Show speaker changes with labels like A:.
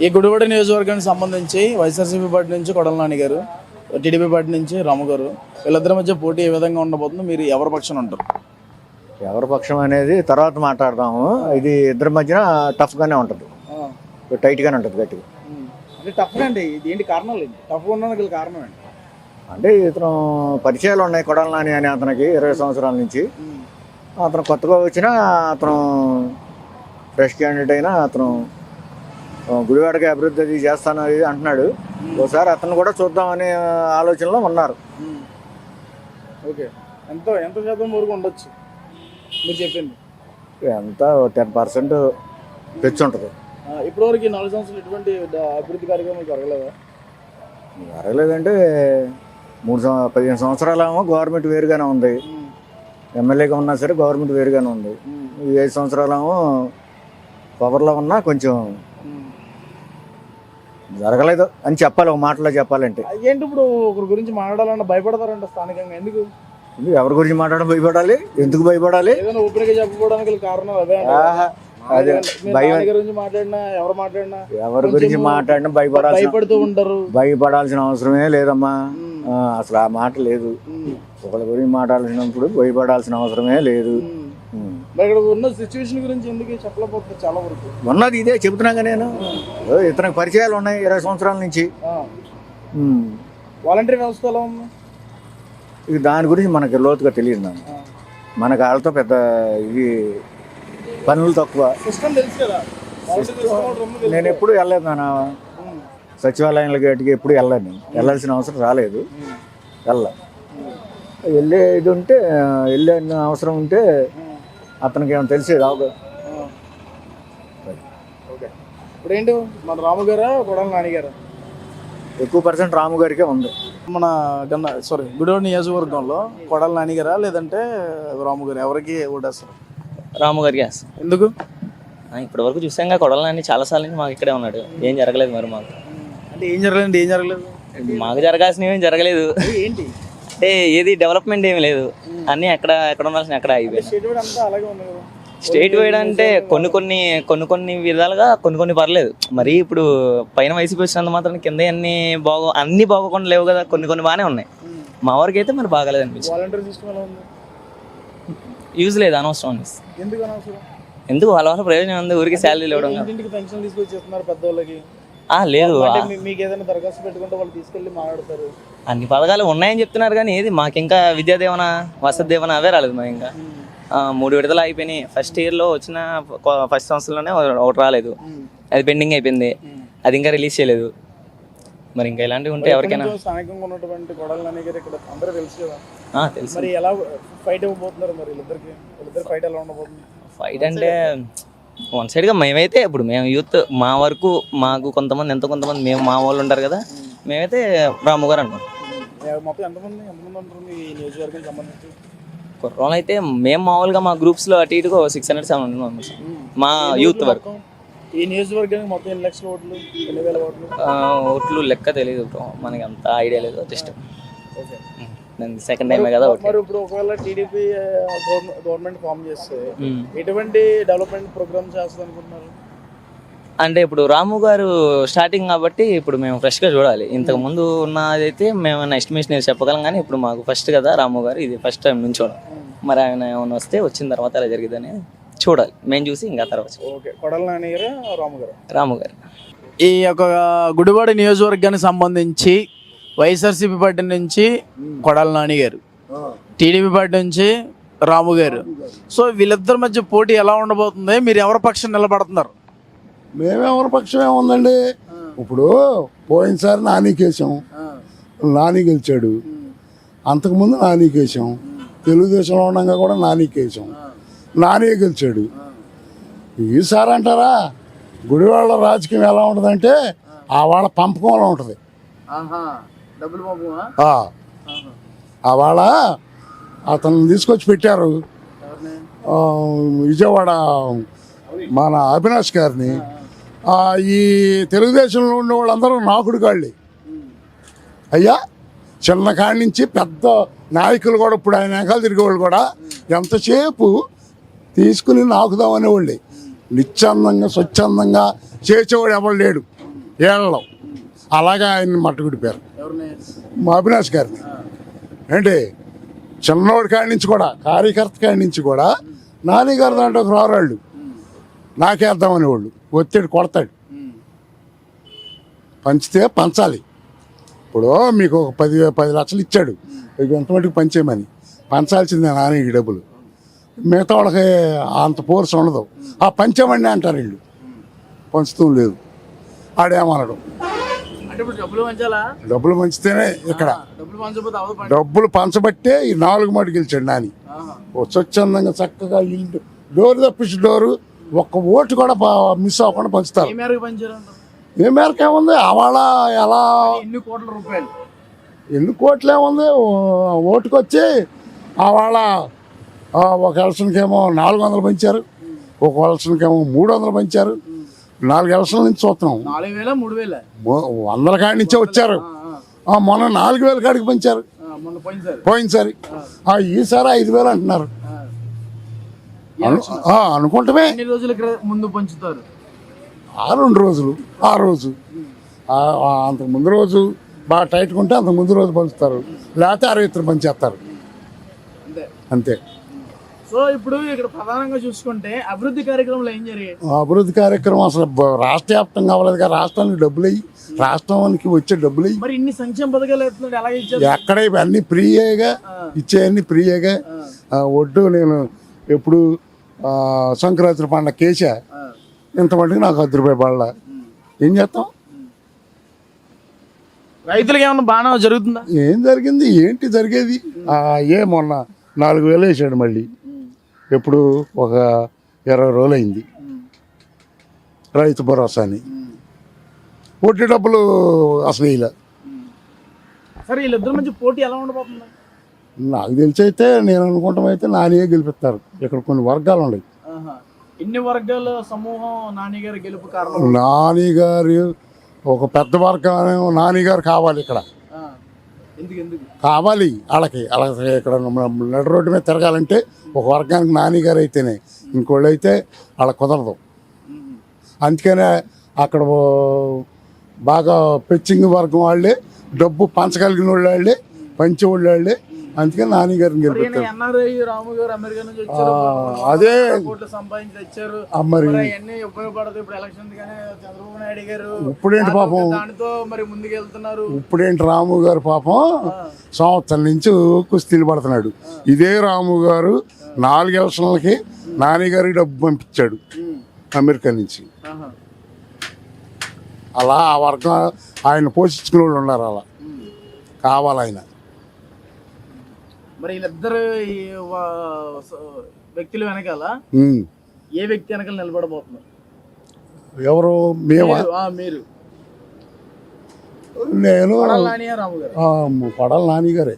A: ఈ గుడివాడ నియోజకవర్గానికి సంబంధించి వైఎస్ఆర్సీపీ పార్టీ నుంచి కొడాల నాని గారు, టీడీపీ పార్టీ నుంచి రాము గారు, వీళ్ళిద్దరి మధ్య పోటీ ఏ విధంగా ఉండబోతుందో, మీరు ఎవరి పక్షాన ఉంటారు?
B: ఎవరి పక్షం అనేది తర్వాత మాట్లాడదాము. ఇది ఇద్దరి మధ్యన టఫ్గానే ఉంటుంది, టైట్గానే ఉంటుంది, గట్టిగా.
A: అంటే టఫ్గా అండి, ఏంటి కారణాలు? ఏంటి టఫ్గా ఉండడానికి కారణం ఏంటి?
B: అంటే ఇతను పరిచయాలు ఉన్నాయి కొడాల నాని అని అతనికి 20 సంవత్సరాల నుంచి. అతను కొత్తగా వచ్చినా అతను ఫ్రెష్ క్యాండిడేట్ అయినా అతను గుడివాడకి అభివృద్ధి అది చేస్తాను అది అంటున్నాడు. ఒకసారి అతను కూడా చూద్దామనే ఆలోచనలో ఉన్నారు.
A: ఓకే, ఎంత శాతం వరకు ఉండొచ్చు మీరు చెప్పింది?
B: ఎంత 10% తెచ్చి ఉంటుంది.
A: ఇప్పటివరకు 4 సంవత్సరాలు ఎటువంటి అభివృద్ధి కార్యక్రమాలు జరగలేదా?
B: జరగలేదంటే 15 సంవత్సరాలేమో గవర్నమెంట్ వేరుగానే ఉంది, ఎమ్మెల్యేగా ఉన్నా సరే గవర్నమెంట్ వేరుగానే ఉంది. ఈ 5 సంవత్సరాలేమో పవర్లో ఉన్నా కొంచెం జరగలేదు అని చెప్పాలి, ఒక మాటలో చెప్పాలంటే.
A: ఏంటి ఇప్పుడు ఒకరి గురించి మాట్లాడాలన్నా భయపడతారంట స్థానికంగా, ఎందుకు?
B: ఎవరి గురించి మాట్లాడడం భయపడాలి? ఎందుకు భయపడాలి?
A: ఏదైనా ఓపెన్గా చెప్పుకోవడానికి కారణం అదే.
B: అదే
A: ఎవరి
B: గురించి మాట్లాడినా
A: భయపడుతూ ఉంటారు.
B: భయపడాల్సిన అవసరమే లేదమ్మా, అసలు ఆ మాట లేదు. ఒకరి గురించి మాట్లాడాల్సినప్పుడు భయపడాల్సిన అవసరమే లేదు.
A: ఉన్న సిచ్యువేషన్ గురించి ఎందుకు చెప్పలేకపోతుంది? చాలా వరకు
B: ఉన్నది ఇదే చెబుతున్నాగా నేను. ఇతనికి పరిచయాలు ఉన్నాయి 20 సంవత్సరాల నుంచి.
A: వాలంటరీ వ్యవస్థ ఎలా ఉంది?
B: ఇది దాని గురించి మనకి లోతుగా తెలియదు. మనకు వాళ్ళతో పెద్ద ఇది పనులు తక్కువ. నేను ఎప్పుడు వెళ్ళలేదు నాన్న, సచివాలయాల గేటుకి ఎప్పుడు వెళ్ళాను. నేను వెళ్ళాల్సిన అవసరం రాలేదు, వెళ్ళే ఇది ఉంటే వెళ్ళే అవసరం ఉంటే అతనికి ఏమైనా తెలిసేది రావు.
A: ఇప్పుడు ఏంటి మన రాము గారా కొడాల నాని గారా?
B: ఎక్కువ % రాము గారికే ఉంది.
A: మన గుడివాడ నియోజకవర్గంలో కొడాల నాని గారా లేదంటే రాము గారు, ఎవరికి ఓటేస్తారు?
C: రాము గారికి వేస్తాం.
A: ఎందుకు?
C: ఇప్పటి వరకు చూసాం కొడాల నాని చాలాసార్లు నుంచి మాకు ఇక్కడే ఉన్నాడు, ఏం జరగలేదు. మరి మాకు
A: అంటే ఏం జరగలేదు?
C: మాకు జరగాల్సినవి ఏం జరగలేదు. ఏంటి అంటే ఏది డెవలప్మెంట్ ఏమి లేదు, అన్నీ ఎక్కడ ఉండాల్సిన అక్కడ అయిపోయింది. స్టేట్ వైడ్ అంటే కొన్ని విధాలుగా కొన్ని పర్లేదు. మరి ఇప్పుడు పైన వైసీపీ వచ్చినంత మాత్రం కింద అన్ని బాగోకుండా లేవు కదా, కొన్ని బాగానే ఉన్నాయి. మా వరకు అయితే మరి బాగాలేదు అనిపించింది. యూజ్ లేదు, అనవసరం. ఎందుకు వాళ్ళ వల్ల ప్రయోజనం ఉంది? ఊరికి శాలరీలు ఇవ్వడం లేదు.
A: మీకు ఏదైనా దరఖాస్తు పెట్టుకుంటే వాళ్ళు తీసుకెళ్ళి మాట్లాడతారు.
C: అన్ని పథకాలు ఉన్నాయని చెప్తున్నారు కానీ ఏది మాకు ఇంకా విద్యాదీవన, వసతి దీవెన అవే రాలేదు. మాకు ఇంకా 3 విడతలు అయిపోయినాయి. ఫస్ట్ ఇయర్లో వచ్చిన ఫస్ట్ సంవత్సరంలోనే ఒకటి రాలేదు, అది పెండింగ్ అయిపోయింది, అది ఇంకా రిలీజ్ చేయలేదు. మరి ఇంకా ఇలాంటివి ఉంటే ఎవరికైనా
A: స్థానికంగా ఉన్నటువంటి కొడాల నాని గారు ఇక్కడ అందరూ తెలుసు కదా,
C: తెలుసు.
A: మరి ఎలా ఫైట్ ఇవ్వబోతున్నారు? మరి వీళ్ళిద్దరు ఫైట్ ఎలా ఉండబోతుంది?
C: ఫైట్ అంటే వన్ సైడ్గా మేమైతే ఇప్పుడు మేము యూత్ మా వరకు మాకు కొంతమంది మేము మా వాళ్ళు ఉంటారు కదా, మేమైతే రాము గారు అనుకుంటాం.
A: మొత్తం ఎంతమంది ఉంటారు ఈ నియోజకవర్గానికి సంబంధించి?
C: కుర్రోళ్ళు అయితే మేము మామూలుగా మా గ్రూప్స్లో అటు ఇటుగా 600-700 మెంబర్స్ మా యూత్ వరకు.
A: ఈ నియోజకవర్గానికి మొత్తం 1 లక్షల ఓట్లు, 2,000 ఓట్లు?
C: ఓట్లు లెక్క తెలియదు, మనకి అంత ఐడియా లేదు. జస్ట్ సెకండ్ టైమే కదా.
A: మరి ఇప్పుడు ఒకవేళ టీడీపీ గవర్నమెంట్ ఫామ్ చేస్తే ఎటువంటి డెవలప్మెంట్ ప్రోగ్రామ్ చేస్తుంది అనుకుంటున్నారు?
C: అంటే ఇప్పుడు రాము గారు స్టార్టింగ్ కాబట్టి ఇప్పుడు మేము ఫ్రెష్గా చూడాలి. ఇంతకు ముందు ఉన్నదైతే మేము ఎస్టిమేషన్ చెప్పగలం, కానీ ఇప్పుడు మాకు ఫస్ట్ కదా రాము గారు, ఇది ఫస్ట్ టైం నుంచి చూడాలి. మరి ఆయన ఏమైనా వచ్చిన తర్వాత అలా జరిగిందని చూడాలి, మేము చూసి ఇంకా తర్వాత.
A: ఓకే, కొడాల నాని గారు,
C: రాము గారు.
A: ఈ యొక్క గుడివాడ నియోజకవర్గానికి సంబంధించి వైఎస్ఆర్సీపీ పార్టీ నుంచి కొడాల నాని గారు, టీడీపీ పార్టీ నుంచి రాము గారు. సో వీళ్ళిద్దరి మధ్య పోటీ ఎలా ఉండబోతుంది? మీరు ఎవరి పక్షం నిలబడుతున్నారు?
D: మేమెవరి పక్షం ఏముందండి, ఇప్పుడు పోయినసారి నానికేసాం, నాని గెలిచాడు. అంతకుముందు నానికేసాం, తెలుగుదేశంలో ఉండగా కూడా నానికేసాం, నాని గెలిచాడు. ఈసారి అంటారా గుడివాళ్ళ రాజకీయం ఎలా ఉంటుందంటే ఆ వాళ్ళ పంపకంలో ఉంటుంది. ఆ వాళ్ళ అతను తీసుకొచ్చి పెట్టారు విజయవాడ మన అవినాష్ గారిని. ఈ తెలుగుదేశంలో ఉన్న వాళ్ళందరూ నాకుడు కాళ్ళే అయ్యా. చిన్న కాడి నుంచి పెద్ద నాయకులు కూడా ఇప్పుడు ఆయన వెనకాల తిరిగేవాళ్ళు కూడా ఎంతసేపు తీసుకుని నాకుదాం అనేవాళ్ళే. నిశ్చందంగా స్వచ్ఛందంగా చేసేవాడు ఎవరు లేడు. ఏళ్ళలో అలాగే ఆయన్ని మట్టగుడిపారు
A: ఎవరిని?
D: మా అవినాష్ గారిని. ఏంటి చిన్నోడి కాడి నుంచి కూడా కార్యకర్త కాడి నుంచి కూడా నాని గారు దాంట్లో రారాళ్ళు నాకేద్దామని వాళ్ళు ఒత్తిడి కొడతాడు. పంచితే పంచాలి. ఇప్పుడు మీకు ఒక 10 లక్షలు ఇచ్చాడు, ఎంత మటుకు పంచేయమని పంచాల్సిందే నానికి డబ్బులు. మిగతా వాళ్ళకి అంత ఫోర్స్ ఉండదు. ఆ పంచామండి అంటారు వీళ్ళు, పంచుతూ లేదు. ఆడేమనడు.
A: అంటే ఇప్పుడు డబ్బులు పంచాలా?
D: డబ్బులు పంచితేనే ఇక్కడ
A: డబ్బులు పంచకపోతే అవదు పని.
D: డబ్బులు పంచబట్టే ఈ 4 మటుకు గెలిచాడు నాని.
A: ఆహా.
D: ఓ స్వచ్ఛందంగా చక్కగా ఇల్లు డోర్ తప్పించి డోరు ఒక్క ఓటు కూడా మిస్ అవ్వకుండా పంచుతారు.
A: ఏ మేరకు పంచారంటారు?
D: ఏ మేరకు ఏముంది అవాళ ఎలా
A: ఎన్ని కోట్ల రూపాయలు?
D: ఎన్ని కోట్లు ఏముంది ఓటుకు వచ్చి అవాళ ఒక ఎలక్షన్కేమో 400 పెంచారు, ఒక ఎలక్షన్కేమో 300 పెంచారు. 4 ఎలక్షన్ల నుంచి చూస్తున్నాం.
A: 4,000 3,000
D: 100 కాడి నుంచే వచ్చారు. మొన్న 4,000 కాడికి పెంచారు
A: మొన్న పోయినసారి.
D: పోయినసారి. ఈసారి 5,000 అంటున్నారు. అనుకుంటమే.
A: ఎన్ని రోజుల ముందు పంచుతారు?
D: 2 రోజులు ఆ రోజు అంతకు ముందు రోజు బాగా టైట్గా ఉంటే అంతకు ముందు రోజు పంచుతారు, లేకపోతే 60 పంచేస్తారు
A: అంతే.
D: అంతే.
A: సో ఇప్పుడు ఇక్కడ ప్రధానంగా చూసుకుంటే అభివృద్ధి కార్యక్రమాలు ఏం జరిగాయి?
D: అభివృద్ధి కార్యక్రమం అసలు రాష్ట్ర వ్యాప్తంగా అవ్వలేదు కదా. రాష్ట్రానికి డబ్బులు అయ్యి రాష్ట్రానికి వచ్చే డబ్బులు అయ్యి
A: మరి ఇన్ని సంక్షేమ పథకాలు ఎత్తున్నాడు, ఎలా ఇచ్చారు?
D: ఎక్కడ అన్ని ఫ్రీయేగా ఇచ్చేయన్ని ఫ్రీయేగా. ఒడ్డు నేను ఎప్పుడు సంక్రాంతి పండుగ కేసా ఇంత మటుకు నాకు 10 రూపాయలు పడలా. ఏం చేస్తాం?
A: రైతులకి ఏమన్నా బాగా జరుగుతుందా?
D: ఏం జరిగింది? ఏంటి జరిగేది? మొన్న 4,000 వేసాడు మళ్ళీ. ఎప్పుడు ఒక 20 రోజులు అయింది. రైతు భరోసాని వడ్డీ డబ్బులు అసలు వేయలే.
A: సరే వీళ్ళిద్దరి మధ్య పోటీ ఎలా ఉండబోతుంది?
D: నాకు తెలిసి అయితే నేను అనుకుంటామైతే నానియే గెలిపిస్తారు. ఇక్కడ కొన్ని వర్గాలు ఉన్నాయి.
A: ఇన్ని వర్గాల సమూహం నాని గారి గెలుపు కారణం?
D: నాని గారు ఒక పెద్ద వర్గం నాని గారు కావాలి ఇక్కడ.
A: ఎందుకు
D: కావాలి వాళ్ళకి ఇక్కడ నడి రోడ్డు మీద తిరగాలంటే ఒక వర్గానికి నాని గారు అయితేనే, ఇంకోళ్ళు అయితే వాళ్ళకి కుదరదు. అందుకనే అక్కడ బాగా పెచ్చింగ్ వర్గం వాళ్ళే, డబ్బు పంచగలిగిన వాళ్ళే, పంచేవాళ్ళు వాళ్ళే. అందుకని నాని గారిని గెలిపిస్తారు.
A: రాము గారు అమెరికా నుంచి వచ్చారు,
D: అదే
A: కోట్లు సంపాదించి వచ్చారు.
D: మరి
A: అన్ని ఉపయోగపడదు ఇప్పుడు ఎలక్షన్ గానే చంద్రబాబు నాయుడు గారు
D: ఇప్పుడేంటి పాపం
A: దానితో మరి ముందుకు వెళ్తున్నారు.
D: ఇప్పుడేంటి రాము గారు పాపం సంవత్సరం నుంచి కుస్తీలు పడుతున్నాడు. ఇదే రాము గారు 4 ఎలక్షన్లకి నాని గారికి డబ్బు పంపించాడు అమెరికా నుంచి. అలా ఆ వర్గం ఆయన పోషించుకునే వాళ్ళు ఉన్నారు. అలా కావాలి ఆయన.
A: మరి వీళ్ళిద్దరు వ్యక్తులు వెనకాల ఏ వ్యక్తి వెనకాల నిలబడబోతున్నారు?
D: ఎవరు? మేము.
A: మీరు?
D: నేను
A: కొడాలి నాని గారే.